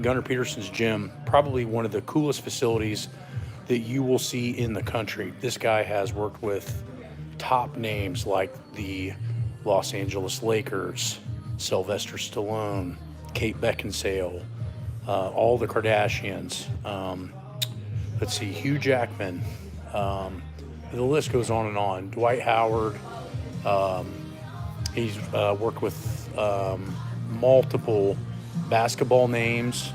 Gunnar Peterson's gym, probably one of the coolest facilities that you will see in the country. This guy has worked with top names like the Los Angeles Lakers, Sylvester Stallone, Kate Beckinsale, all the Kardashians. Let's see, Hugh Jackman. Um, the list goes on and on. Dwight Howard. He's worked with multiple basketball names.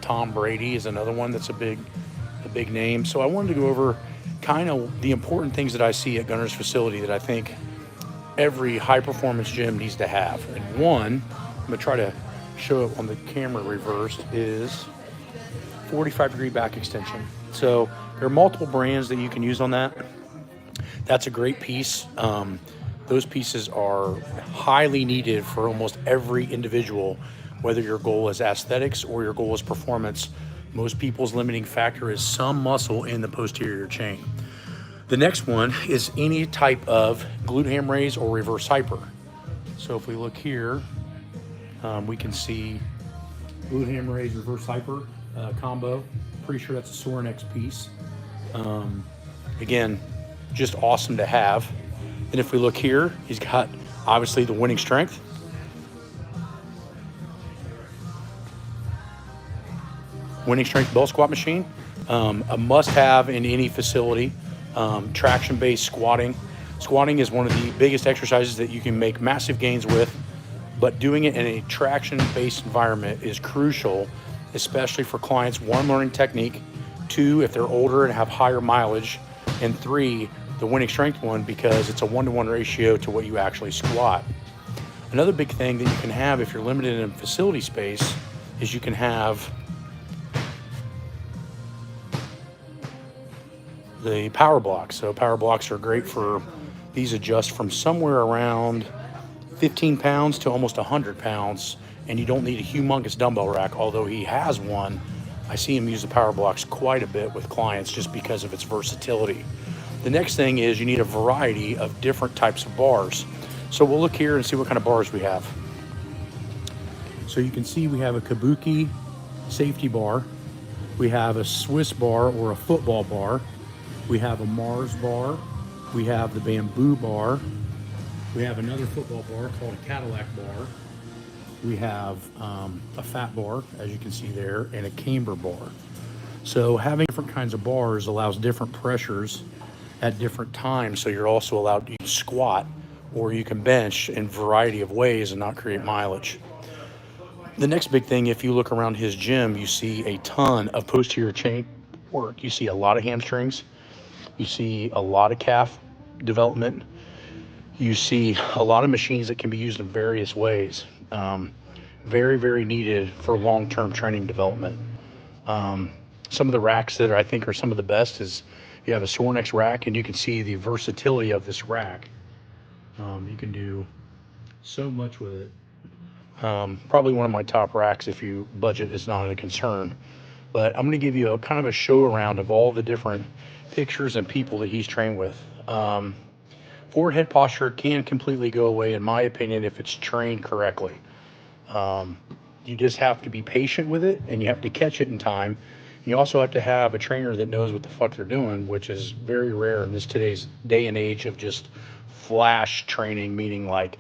Tom Brady is another one that's a big name. So I wanted to go over kind of the important things that I see at Gunnar's facility that I think every high performance gym needs to have. And one, I'm gonna try to show it on the camera reversed, is 45-degree back extension. So there are multiple brands that you can use on that. That's a great piece. Those pieces are highly needed for almost every individual, whether your goal is aesthetics or your goal is performance. Most people's limiting factor is some muscle in the posterior chain. The next one is any type of glute ham raise or reverse hyper. So if we look here, we can see glute ham raise, reverse hyper combo. Pretty sure that's a Sorinex piece. Again, just awesome to have. And if we look here, he's got obviously the Wenning Strength. Wenning Strength bell squat machine, a must-have in any facility. Traction-based squatting. Squatting is one of the biggest exercises that you can make massive gains with, but doing it in a traction-based environment is crucial, especially for clients, one, learning technique, two, if they're older and have higher mileage, and three, the Wenning Strength one, because it's a 1-to-1 ratio to what you actually squat. Another big thing that you can have if you're limited in facility space is you can have the power blocks. So power blocks are great for, these adjust from somewhere around 15 pounds to almost 100 pounds, and you don't need a humongous dumbbell rack, although he has one. I see him use the power blocks quite a bit with clients just because of its versatility. The next thing is you need a variety of different types of bars. So we'll look here and see what kind of bars we have. So you can see we have a Kabuki safety bar. We have a Swiss bar or a football bar. We have a Mars bar. We have the bamboo bar. We have another football bar called a Cadillac bar. We have a fat bar, as you can see there, and a camber bar. So having different kinds of bars allows different pressures at different times. So you're also allowed to squat or you can bench in a variety of ways and not create mileage. The next big thing, if you look around his gym, you see a ton of posterior chain work. You see a lot of hamstrings. You see a lot of calf development. You see a lot of machines that can be used in various ways. Very, very needed for long-term training development. Some of the racks that I think are some of the best is you have a Sorinex rack, and you can see the versatility of this rack. You can do so much with it. Probably one of my top racks if you budget is not a concern. But I'm going to give you a kind of a show around of all the different pictures and people that he's trained with. Forward head posture can completely go away, in my opinion, if it's trained correctly. You just have to be patient with it, and you have to catch it in time. You also have to have a trainer that knows what the fuck they're doing, which is very rare in this today's day and age of just flash training, meaning like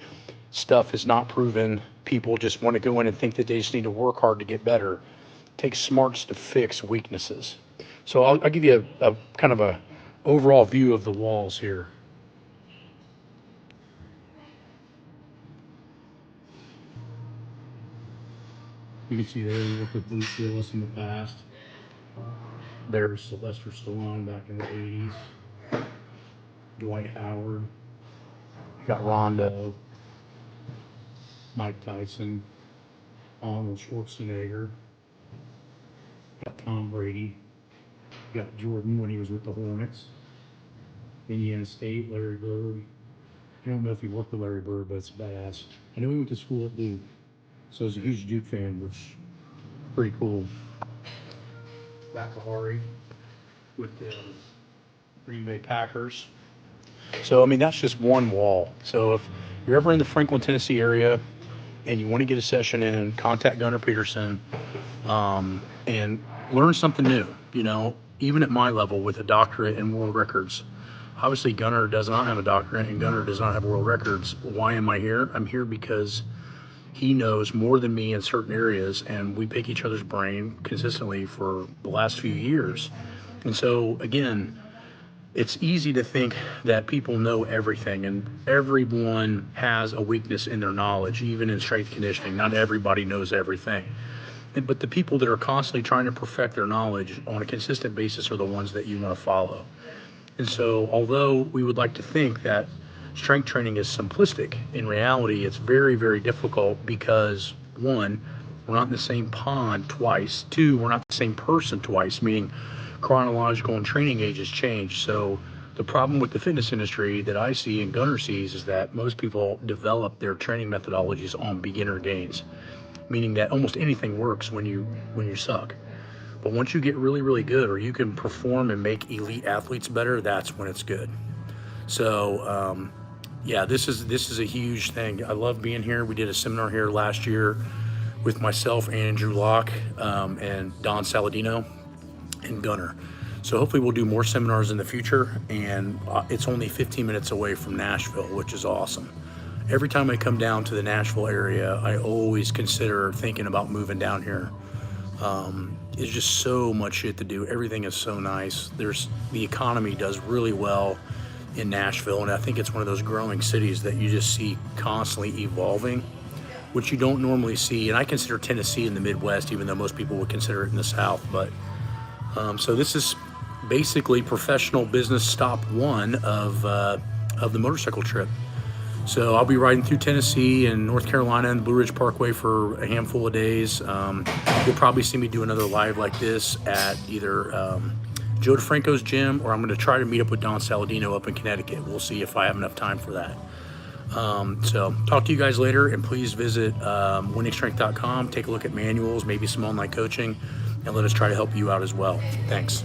stuff is not proven. People just want to go in and think that they just need to work hard to get better. It takes smarts to fix weaknesses. So I'll give you a kind of a overall view of the walls here. You can see there we worked with Bruce Willis in the past. There's Sylvester Stallone back in the 80s. Dwight Howard. You got Rondo. Mike Tyson. Arnold Schwarzenegger. You got Tom Brady. You got Jordan when he was with the Hornets. Indiana State, Larry Bird. I don't know if he worked with Larry Bird, but it's badass. I know he went to school at Duke, so he's a huge Duke fan, which is pretty cool. Bakahari with the Green Bay Packers. So, I mean, that's just one wall. So if you're ever in the Franklin, Tennessee area, and you want to get a session in, contact Gunnar Peterson, and learn something new. You know, even at my level with a doctorate in world records, obviously Gunnar does not have a doctorate and Gunnar does not have world records. Why am I here? I'm here because he knows more than me in certain areas, and we pick each other's brain consistently for the last few years. And so again, it's easy to think that people know everything, and everyone has a weakness in their knowledge, even in strength conditioning. Not everybody knows everything. But the people that are constantly trying to perfect their knowledge on a consistent basis are the ones that you want to follow. And so, although we would like to think that strength training is simplistic, in reality, it's very, very difficult because, one, we're not in the same pond twice. Two, we're not the same person twice, meaning chronological and training ages change. So the problem with the fitness industry that I see and Gunnar sees is that most people develop their training methodologies on beginner gains, meaning that almost anything works when you suck. But once you get really, really good, or you can perform and make elite athletes better, that's when it's good. So yeah, this is a huge thing. I love being here. We did a seminar here last year with myself, Andrew Locke, and Don Saladino and Gunnar. So hopefully we'll do more seminars in the future, and it's only 15 minutes away from Nashville, which is awesome. Every time I come down to the Nashville area, I always consider thinking about moving down here. It's just so much shit to do. Everything is so nice. The economy does really well in Nashville, and I think it's one of those growing cities that you just see constantly evolving, which you don't normally see. And I consider Tennessee in the Midwest, even though most people would consider it in the South. But so this is basically professional business stop one of the motorcycle trip. So I'll be riding through Tennessee and North Carolina and the Blue Ridge Parkway for a handful of days. You'll probably see me do another live like this at either Joe DeFranco's gym, or I'm going to try to meet up with Don Saladino up in Connecticut. We'll see if I have enough time for that. So talk to you guys later, and please visit wenningstrength.com. Take a look at manuals, maybe some online coaching, and let us try to help you out as well. Thanks.